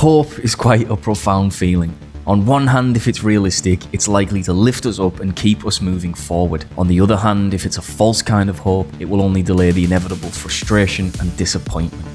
Hope is quite a profound feeling. On one hand, if it's realistic, it's likely to lift us up and keep us moving forward. On the other hand, if it's a false kind of hope, it will only delay the inevitable frustration and disappointment.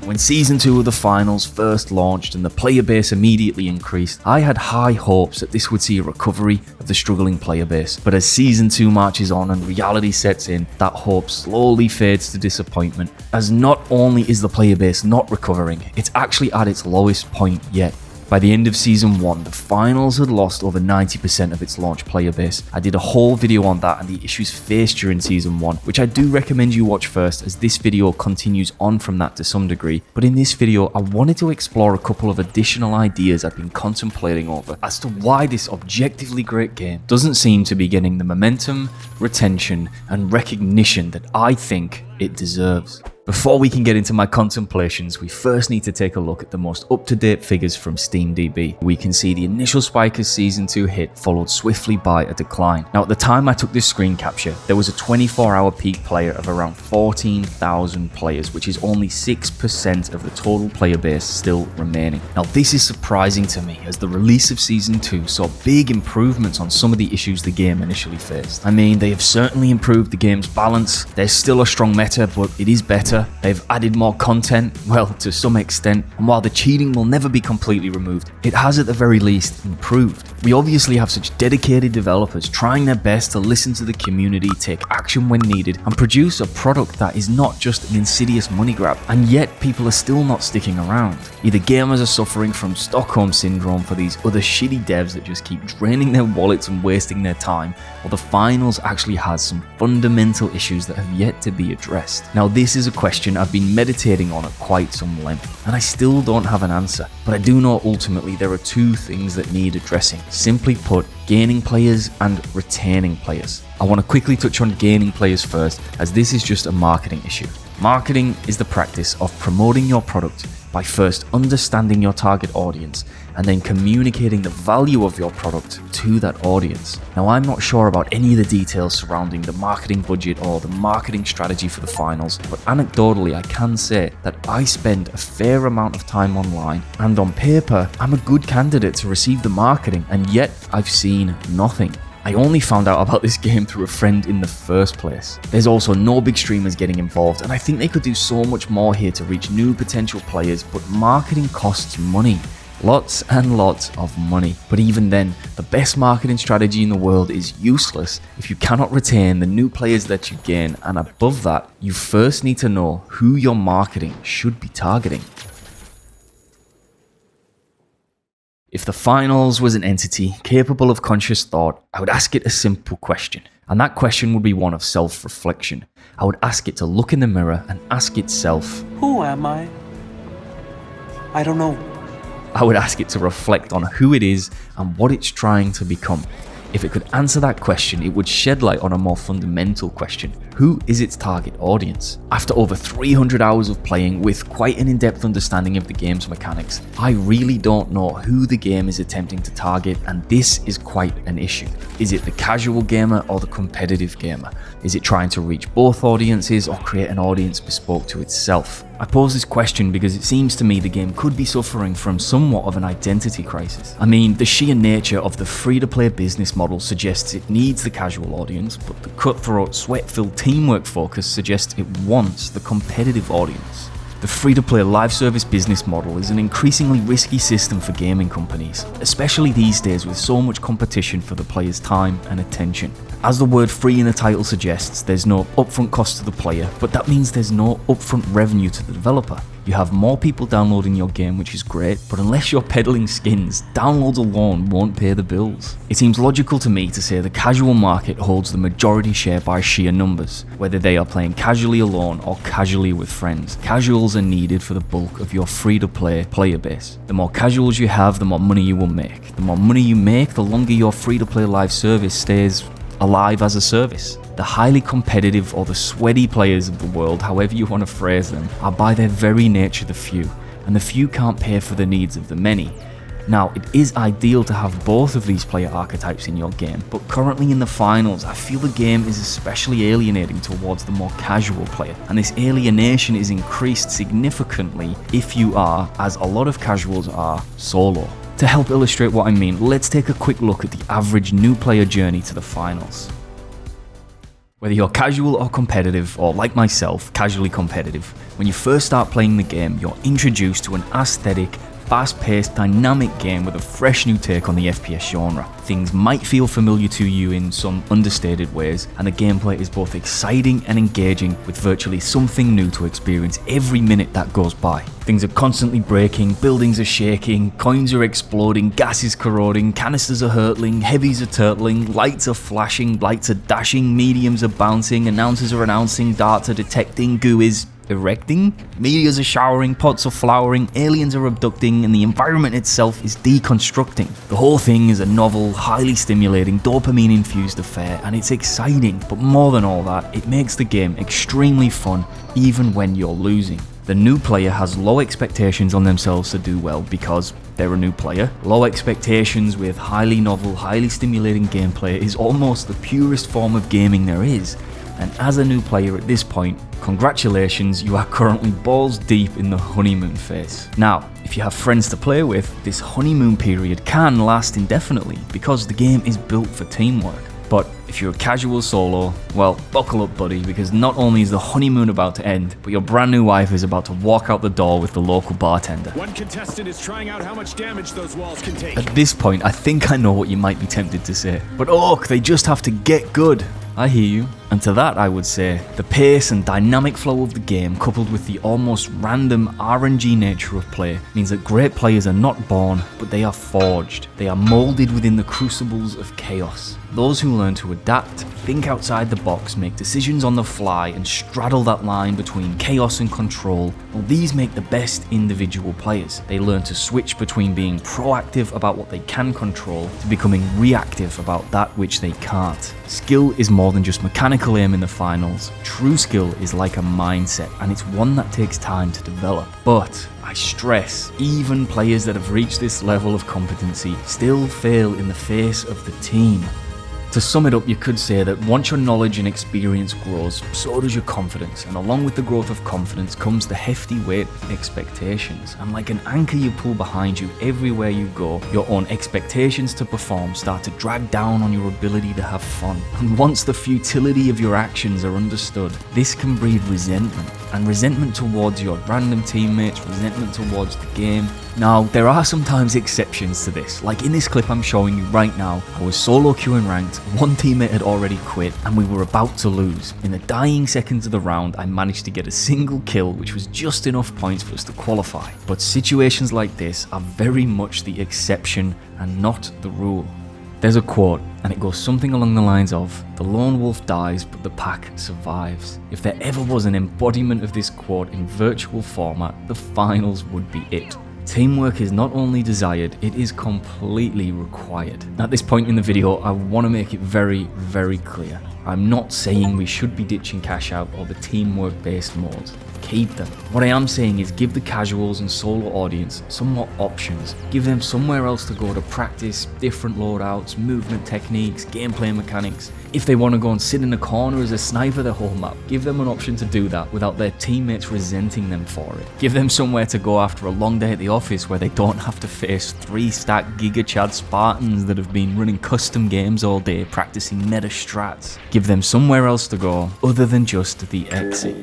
When Season 2 of the finals first launched and the player base immediately increased, I had high hopes that this would see a recovery of the struggling player base. But as Season 2 marches on and reality sets in, that hope slowly fades to disappointment, as not only is the player base not recovering, it's actually at its lowest point yet. By the end of Season 1, the finals had lost over 90% of its launch player base. I did a whole video on that and the issues faced during Season 1, which I do recommend you watch first, as this video continues on from that to some degree. But in this video, I wanted to explore a couple of additional ideas I've been contemplating over as to why this objectively great game doesn't seem to be getting the momentum, retention, and recognition that I think it deserves. Before we can get into my contemplations, we first need to take a look at the most up-to-date figures from SteamDB. We can see the initial spike as Season 2 hit, followed swiftly by a decline. Now, at the time I took this screen capture, there was a 24-hour peak player of around 14,000 players, which is only 6% of the total player base still remaining. Now, this is surprising to me, as the release of Season 2 saw big improvements on some of the issues the game initially faced. I mean, they have certainly improved the game's balance. There's still a strong meta, but it is better. They've added more content, well, to some extent, and while the cheating will never be completely removed, it has at the very least improved. We obviously have such dedicated developers trying their best to listen to the community, take action when needed, and produce a product that is not just an insidious money grab, and yet people are still not sticking around. Either gamers are suffering from Stockholm Syndrome for these other shitty devs that just keep draining their wallets and wasting their time, or the finals actually has some fundamental issues that have yet to be addressed. Now, this is a question I've been meditating on at quite some length, and I still don't have an answer, but I do know ultimately there are two things that need addressing. Simply put, gaining players and retaining players. I want to quickly touch on gaining players first, as this is just a marketing issue. Marketing is the practice of promoting your product by first understanding your target audience and then communicating the value of your product to that audience. Now, I'm not sure about any of the details surrounding the marketing budget or the marketing strategy for the finals, but anecdotally I can say that I spend a fair amount of time online, and on paper I'm a good candidate to receive the marketing, and yet I've seen nothing. I only found out about this game through a friend in the first place. There's also no big streamers getting involved, and I think they could do so much more here to reach new potential players, but marketing costs money. Lots and lots of money. But even then, the best marketing strategy in the world is useless if you cannot retain the new players that you gain, and above that, you first need to know who your marketing should be targeting. If the finals was an entity capable of conscious thought, I would ask it a simple question, and that question would be one of self-reflection. I would ask it to look in the mirror and ask itself, who am I? I don't know. I would ask it to reflect on who it is and what it's trying to become. If it could answer that question, it would shed light on a more fundamental question. Who is its target audience? After over 300 hours of playing with quite an in-depth understanding of the game's mechanics, I really don't know who the game is attempting to target, and this is quite an issue. Is it the casual gamer or the competitive gamer? Is it trying to reach both audiences or create an audience bespoke to itself? I pose this question because it seems to me the game could be suffering from somewhat of an identity crisis. I mean, the sheer nature of the free-to-play business model suggests it needs the casual audience, but the cutthroat, sweat-filled teamwork focus suggests it wants the competitive audience. The free-to-play live service business model is an increasingly risky system for gaming companies, especially these days with so much competition for the player's time and attention. As the word free in the title suggests, there's no upfront cost to the player, but that means there's no upfront revenue to the developer. You have more people downloading your game, which is great, but unless you're peddling skins, downloads alone won't pay the bills. It seems logical to me to say the casual market holds the majority share by sheer numbers, whether they are playing casually alone or casually with friends. Casuals are needed for the bulk of your free-to-play player base. The more casuals you have, the more money you will make. The more money you make, the longer your free-to-play live service stays alive as a service. The highly competitive or the sweaty players of the world, however you want to phrase them, are by their very nature the few, and the few can't pay for the needs of the many. Now, it is ideal to have both of these player archetypes in your game, but currently in the finals, I feel the game is especially alienating towards the more casual player, and this alienation is increased significantly if you are, as a lot of casuals are, solo. To help illustrate what I mean, let's take a quick look at the average new player journey to the finals. Whether you're casual or competitive, or like myself, casually competitive, when you first start playing the game, you're introduced to an aesthetic, fast-paced, dynamic game with a fresh new take on the FPS genre. Things might feel familiar to you in some understated ways, and the gameplay is both exciting and engaging, with virtually something new to experience every minute that goes by. Things are constantly breaking, buildings are shaking, coins are exploding, gas is corroding, canisters are hurtling, heavies are turtling, lights are flashing, lights are dashing, mediums are bouncing, announcers are announcing, darts are detecting, goo is erecting, meteors are showering, pots are flowering, aliens are abducting, and the environment itself is deconstructing. The whole thing is a novel, highly stimulating, dopamine-infused affair, and it's exciting, but more than all that, it makes the game extremely fun even when you're losing. The new player has low expectations on themselves to do well because they're a new player. Low expectations with highly novel, highly stimulating gameplay is almost the purest form of gaming there is. And as a new player at this point, congratulations, you are currently balls deep in the honeymoon phase. Now, if you have friends to play with, this honeymoon period can last indefinitely because the game is built for teamwork. But if you're a casual solo, well, buckle up buddy, because not only is the honeymoon about to end, but your brand new wife is about to walk out the door with the local bartender. One contestant is trying out how much damage those walls can take. At this point, I think I know what you might be tempted to say. But look, they just have to get good. I hear you. And to that I would say, the pace and dynamic flow of the game coupled with the almost random RNG nature of play means that great players are not born, but they are forged. They are moulded within the crucibles of chaos. Those who learn to adapt, think outside the box, make decisions on the fly, and straddle that line between chaos and control, well, these make the best individual players. They learn to switch between being proactive about what they can control to becoming reactive about that which they can't. Skill is more than just mechanical aim in the finals. True skill is like a mindset, and it's one that takes time to develop. But I stress, even players that have reached this level of competency still fail in the face of the team. To sum it up, you could say that once your knowledge and experience grows, so does your confidence, and along with the growth of confidence comes the hefty weight of expectations, and like an anchor you pull behind you everywhere you go, your own expectations to perform start to drag down on your ability to have fun. And once the futility of your actions are understood, this can breed resentment, and resentment towards your random teammates, resentment towards the game. Now, there are sometimes exceptions to this, like in this clip I'm showing you right now. I was solo queuing ranked, one teammate had already quit, and we were about to lose. In the dying seconds of the round, I managed to get a single kill, which was just enough points for us to qualify. But situations like this are very much the exception and not the rule. There's a quote, and it goes something along the lines of, "The lone wolf dies, but the pack survives." If there ever was an embodiment of this quote in virtual format, the finals would be it. Teamwork is not only desired, it is completely required. At this point in the video, I want to make it very, very clear. I'm not saying we should be ditching cash out or the teamwork based modes. Keep them. What I am saying is give the casuals and solo audience some more options. Give them somewhere else to go to practice different loadouts, movement techniques, gameplay mechanics. If they want to go and sit in a corner as a sniper the whole map, give them an option to do that without their teammates resenting them for it. Give them somewhere to go after a long day at the office where they don't have to face 3-stack GigaChad Spartans that have been running custom games all day practicing meta strats. Give them somewhere else to go other than just the exit.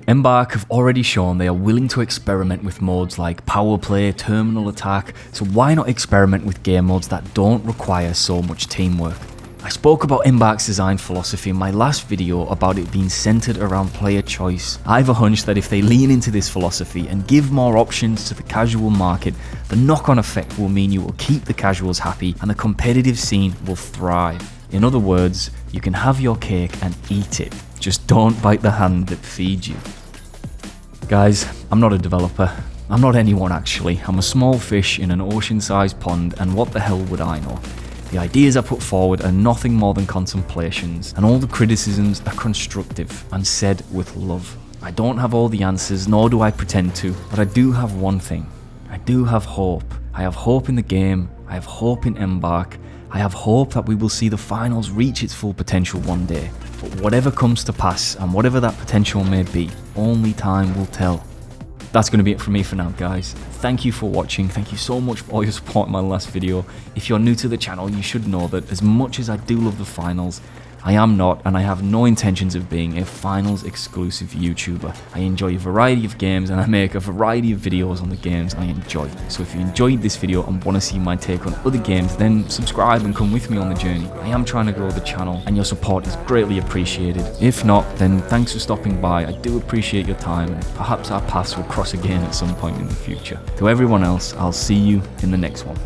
Embark have already shown they are willing to experiment with modes like power play, terminal attack, so why not experiment with game modes that don't require so much teamwork? I spoke about Embark's design philosophy in my last video about it being centered around player choice. I have a hunch that if they lean into this philosophy and give more options to the casual market, the knock-on effect will mean you will keep the casuals happy and the competitive scene will thrive. In other words, you can have your cake and eat it. Just don't bite the hand that feeds you. Guys, I'm not a developer. I'm not anyone actually. I'm a small fish in an ocean-sized pond, and what the hell would I know? The ideas I put forward are nothing more than contemplations, and all the criticisms are constructive and said with love. I don't have all the answers, nor do I pretend to, but I do have one thing. I do have hope. I have hope in the game, I have hope in Embark, I have hope that we will see the finals reach its full potential one day. But whatever comes to pass, and whatever that potential may be, only time will tell. That's going to be it from me for now, guys. Thank you for watching. Thank you so much for all your support in my last video. If you're new to the channel, you should know that as much as I do love the finals, I am not, and I have no intentions of being, a finals exclusive YouTuber. I enjoy a variety of games, and I make a variety of videos on the games I enjoy. So if you enjoyed this video and want to see my take on other games, then subscribe and come with me on the journey. I am trying to grow the channel, and your support is greatly appreciated. If not, then thanks for stopping by. I do appreciate your time, and perhaps our paths will cross again at some point in the future. To everyone else, I'll see you in the next one.